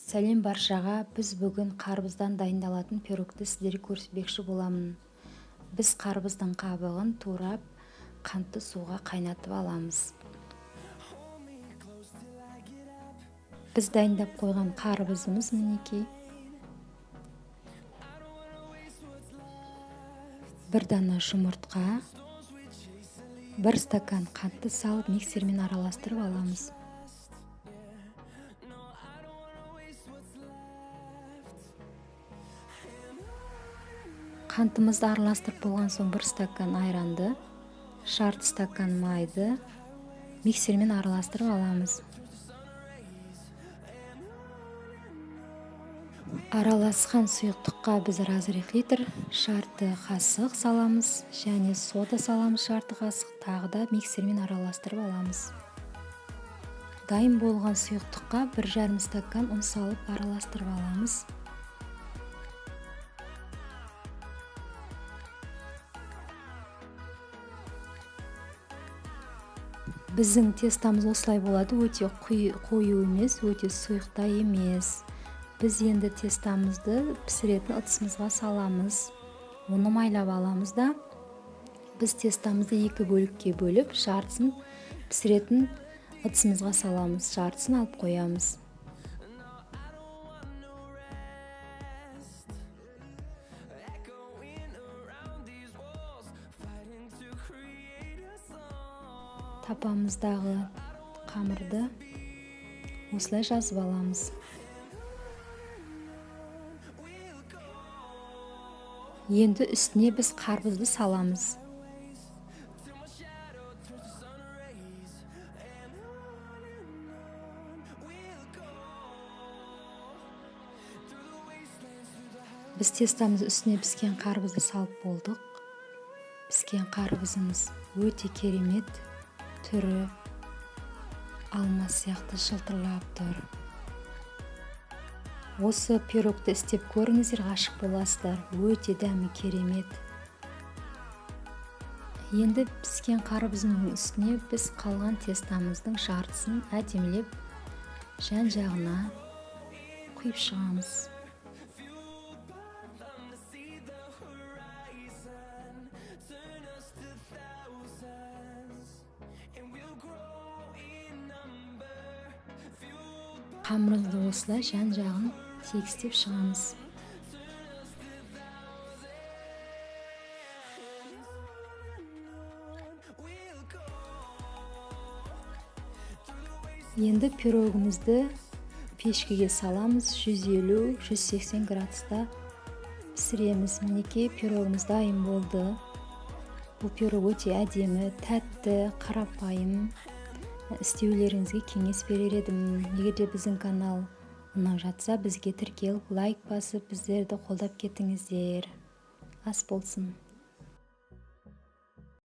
Сәлем баршаға, біз бүгін қарбыздан дайындалатын пирогты сіздерге көрсетпекші боламын. Біз қарбыздың қабығын турап, қантты суға қайнатып аламыз. Біз дайындап қойған қарбызымыз мінекей. Бір дана жұмыртқа, бір стакан қантты салып миксермен араластырып аламыз. Қантымызды араластырып болған соң бір стакан айранды, жарты стакан майды миксермен араластырып аламыз. Араласқан сұйықтыққа біз разрыв литр жарты қасық саламыз, және сода саламыз жарты қасық, тағы да миксермен араластырып аламыз. Дайын болған сұйықтыққа 1,5 стакан ұн салып араластырып аламыз. Біздің тестамыз осылай болады, өте қою емес, өте сұйық та емес. Біз енді тестамызды пісіретін ыдысымызға саламыз. Оны майлап аламыз да, біз тестамызды 2 бөлікке бөліп, жартысын пісіретін ыдысымызға саламыз, жартысын алып қоямыз. Тапамыздағы қамырды осылай жазып аламыз. Енді үстіне біз қарбызды саламыз. Біз тестамыз үстіне піскен қарбызды салып болдық. Піскен қарбызымыз өте керемет, түрі алмас сияқты жылтырлап тұр. Осы пирогты істеп көріңіздер, ғашық боласыздар. Өте дәмі керемет. Енді піскен қарбыздың үстіне біз қалған тестамыздың жартысын әдемілеп жан-жағына құйып шығамыз. Қамырды осылай жан-жағын тегістеп шығамыз. Енді пирогымызды пешкеге саламыз, 150-180 градуста пісіреміз. Мінекей пирогымыз дайын болды. Бұл пирог өте әдемі, тәтті, қарапайым. Істеулеріңізге кеңес берер едім. Егер де біздің канал ұнап жатса, бізге тіркеліп, лайк басып, біздерді қолдап кетіңіздер. Ас болсын.